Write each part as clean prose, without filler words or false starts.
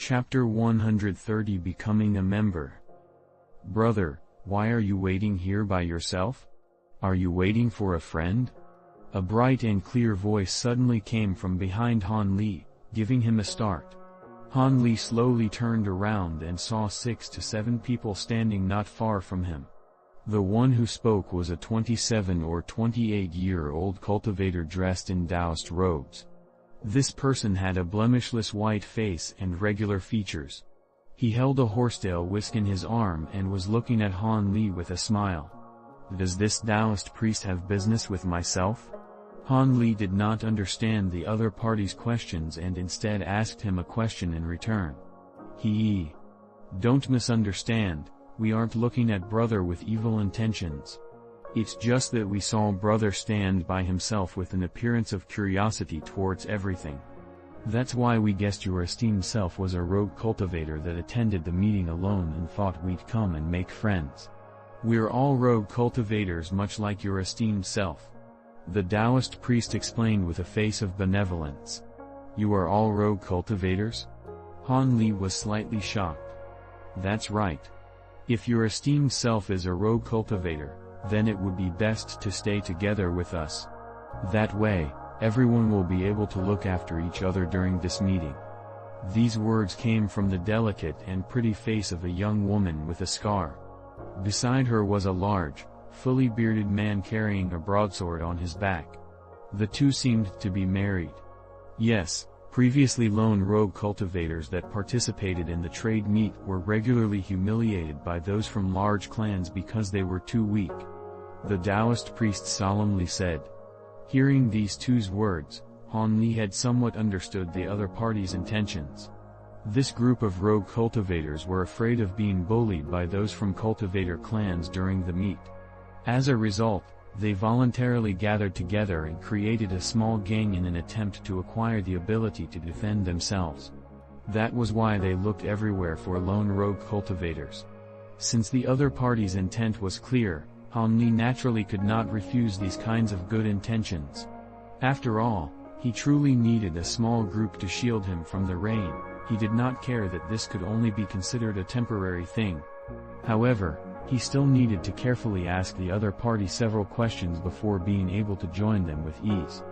Chapter 130 Becoming a Member. Brother, why are you waiting here by yourself? Are you waiting for a friend? A bright and clear voice suddenly came from behind Han Li, giving him a start. Han Li slowly turned around and saw 6 to 7 people standing not far from him. The one who spoke was a 27 or 28-year-old cultivator dressed in Taoist robes. This person had a blemishless white face and regular features. He held a horsetail whisk in his arm and was looking at Han Li with a smile. Does this Taoist priest have business with myself? Han Li did not understand the other party's questions and instead asked him a question in return. Don't misunderstand, we aren't looking at brother with evil intentions. It's just that we saw brother stand by himself with an appearance of curiosity towards everything. That's why we guessed your esteemed self was a rogue cultivator that attended the meeting alone and thought we'd come and make friends. We're all rogue cultivators much like your esteemed self. The Taoist priest explained with a face of benevolence. You are all rogue cultivators? Han Li was slightly shocked. That's right. If your esteemed self is a rogue cultivator, then it would be best to stay together with us. That way, everyone will be able to look after each other during this meeting. These words came from the delicate and pretty face of a young woman with a scar. Beside her was a large, fully bearded man carrying a broadsword on his back. The two seemed to be married. Yes, previously lone rogue cultivators that participated in the trade meet were regularly humiliated by those from large clans because they were too weak. The Taoist priest solemnly said. Hearing these two's words, Han Li had somewhat understood the other party's intentions. This group of rogue cultivators were afraid of being bullied by those from cultivator clans during the meet. As a result, they voluntarily gathered together and created a small gang in an attempt to acquire the ability to defend themselves. That was why they looked everywhere for lone rogue cultivators. Since the other party's intent was clear, Han Li naturally could not refuse these kinds of good intentions. After all, he truly needed a small group to shield him from the rain. He did not care that this could only be considered a temporary thing. However, he still needed to carefully ask the other party several questions before being able to join them with ease.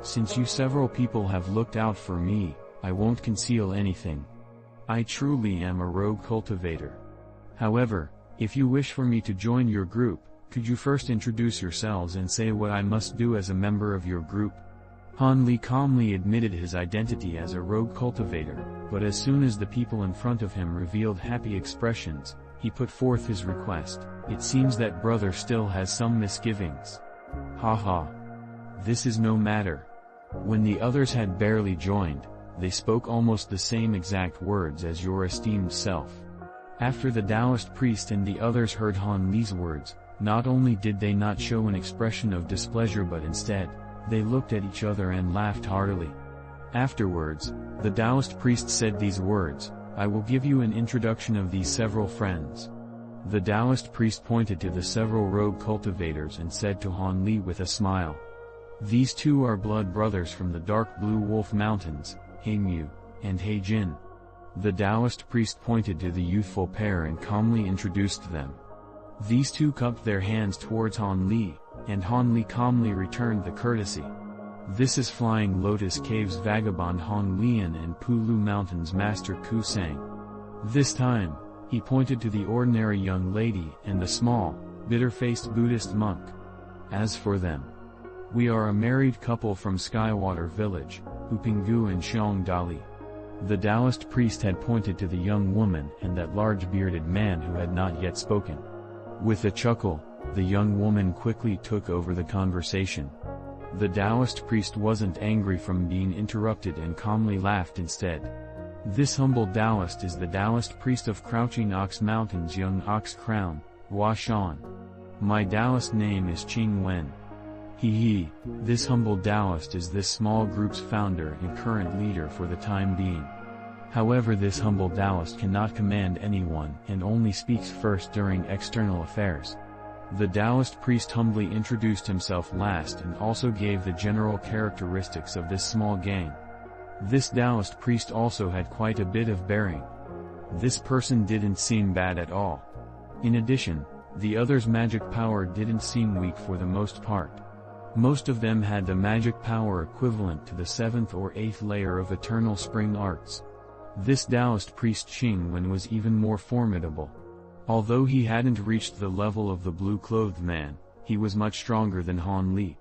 Since you several people have looked out for me, I won't conceal anything. I truly am a rogue cultivator. However, if you wish for me to join your group, could you first introduce yourselves and say what I must do as a member of your group? Han Li calmly admitted his identity as a rogue cultivator, but as soon as the people in front of him revealed happy expressions, he put forth his request. It seems that brother still has some misgivings. Haha. This is no matter. When the others had barely joined, they spoke almost the same exact words as your esteemed self. After the Taoist priest and the others heard Han Li's words, not only did they not show an expression of displeasure but instead, they looked at each other and laughed heartily. Afterwards, the Taoist priest said these words, I will give you an introduction of these several friends. The Taoist priest pointed to the several rogue cultivators and said to Han Li with a smile. These two are blood brothers from the dark blue wolf mountains, He Mu and He Jin. The Taoist priest pointed to the youthful pair and calmly introduced them. These two cupped their hands towards Han Li, and Han Li calmly returned the courtesy. This is Flying Lotus Cave's vagabond Han Lian and Pulu Mountain's master Ku Sang. This time, he pointed to the ordinary young lady and the small, bitter-faced Buddhist monk. As for them, we are a married couple from Skywater Village, Upingu and Xiong Dali. The Taoist priest had pointed to the young woman and that large bearded man who had not yet spoken. With a chuckle, the young woman quickly took over the conversation. The Taoist priest wasn't angry from being interrupted and calmly laughed instead. This humble Taoist is the Taoist priest of Crouching Ox Mountain's Young Ox Crown, Hua Shan. My Taoist name is Qing Wen. This humble Taoist is this small group's founder and current leader for the time being. However, this humble Taoist cannot command anyone and only speaks first during external affairs. The Taoist priest humbly introduced himself last and also gave the general characteristics of this small gang. This Taoist priest also had quite a bit of bearing. This person didn't seem bad at all. In addition, the others' magic power didn't seem weak for the most part. Most of them had the magic power equivalent to the 7th or 8th layer of Eternal Spring Arts. This Taoist priest Qingwen was even more formidable. Although he hadn't reached the level of the blue-clothed man, he was much stronger than Han Li.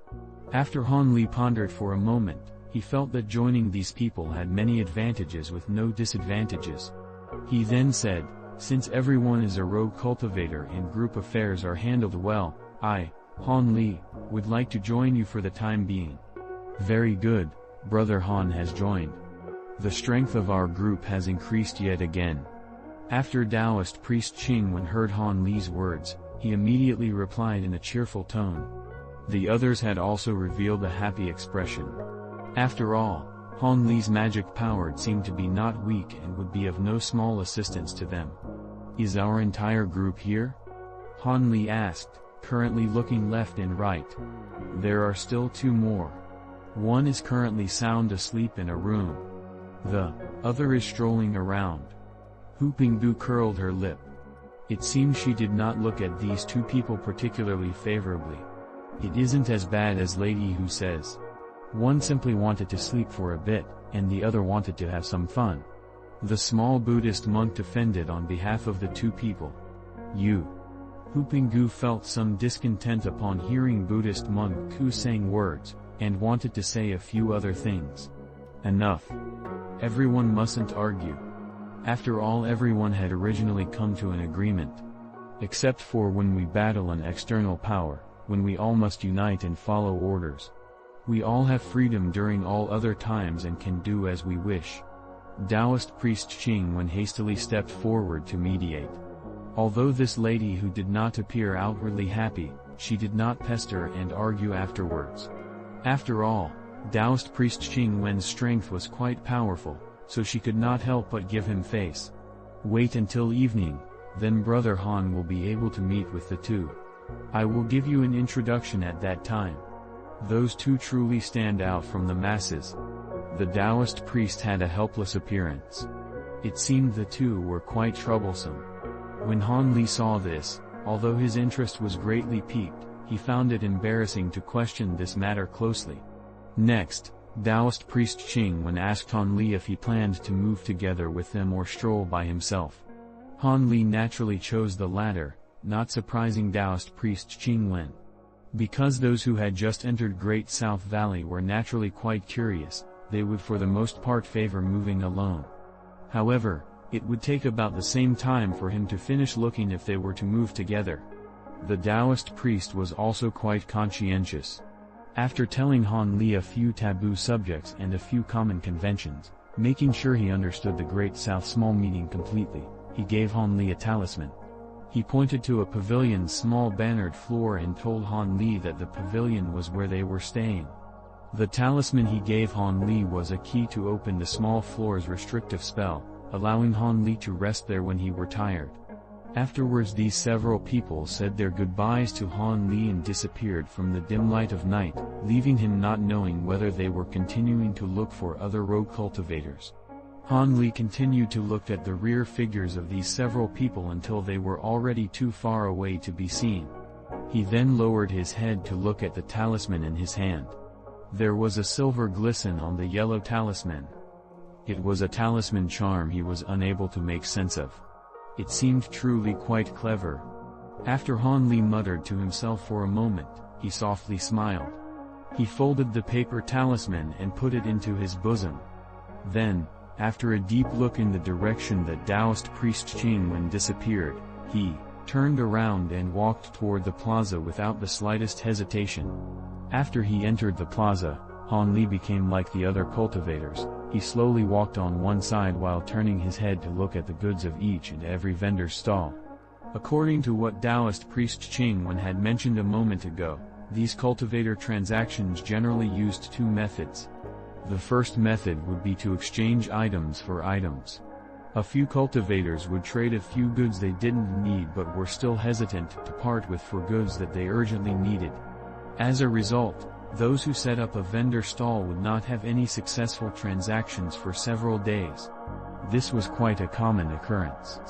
After Han Li pondered for a moment, he felt that joining these people had many advantages with no disadvantages. He then said, "Since everyone is a rogue cultivator and group affairs are handled well, I, Han Li, would like to join you for the time being." "Very good, Brother Han has joined. The strength of our group has increased yet again." After Taoist priest Qingwen heard Han Li's words, he immediately replied in a cheerful tone. The others had also revealed a happy expression. After all, Han Li's magic power seemed to be not weak and would be of no small assistance to them. "Is our entire group here?" Han Li asked, currently looking left and right. "There are still 2 more. One is currently sound asleep in a room. The other is strolling around." Hu Pingdu curled her lip. It seemed she did not look at these 2 people particularly favorably. It isn't as bad as Lady Hu says. One simply wanted to sleep for a bit, and the other wanted to have some fun. The small Buddhist monk defended on behalf of the 2 people. "You." Hu Pingdu felt some discontent upon hearing Buddhist monk Ku saying words, and wanted to say a few other things. Enough. Everyone mustn't argue. After all, everyone had originally come to an agreement. Except for when we battle an external power, when we all must unite and follow orders. We all have freedom during all other times and can do as we wish. Taoist priest Qingwen hastily stepped forward to mediate. Although this lady who did not appear outwardly happy, she did not pester and argue afterwards. After all, Taoist priest Qingwen's strength was quite powerful, so she could not help but give him face. "Wait until evening, then Brother Han will be able to meet with the 2. I will give you an introduction at that time. Those 2 truly stand out from the masses." The Taoist priest had a helpless appearance. It seemed the 2 were quite troublesome. When Han Li saw this, although his interest was greatly piqued, he found it embarrassing to question this matter closely. Next, Taoist priest Qingwen asked Han Li if he planned to move together with them or stroll by himself. Han Li naturally chose the latter, not surprising Taoist priest Qingwen. Because those who had just entered Great South Valley were naturally quite curious, they would for the most part favor moving alone. However, it would take about the same time for him to finish looking if they were to move together. The Taoist priest was also quite conscientious. After telling Han Li a few taboo subjects and a few common conventions, making sure he understood the Great South small meaning completely, he gave Han Li a talisman. He pointed to a pavilion's small bannered floor and told Han Li that the pavilion was where they were staying. The talisman he gave Han Li was a key to open the small floor's restrictive spell, allowing Han Li to rest there when he were tired. Afterwards these several people said their goodbyes to Han Li and disappeared from the dim light of night, leaving him not knowing whether they were continuing to look for other rogue cultivators. Han Li continued to look at the rear figures of these several people until they were already too far away to be seen. He then lowered his head to look at the talisman in his hand. There was a silver glisten on the yellow talisman. It was a talisman charm he was unable to make sense of. It seemed truly quite clever. After Han Li muttered to himself for a moment, he softly smiled. He folded the paper talisman and put it into his bosom. Then, after a deep look in the direction that Taoist priest Qingwen disappeared, he turned around and walked toward the plaza without the slightest hesitation. After he entered the plaza, Han Li became like the other cultivators. He slowly walked on one side while turning his head to look at the goods of each and every vendor's stall. According to what Taoist priest Qingwen had mentioned a moment ago, these cultivator transactions generally used 2 methods. The first method would be to exchange items for items. A few cultivators would trade a few goods they didn't need but were still hesitant to part with for goods that they urgently needed. As a result, Those who set up a vendor stall would not have any successful transactions for several days. This was quite a common occurrence.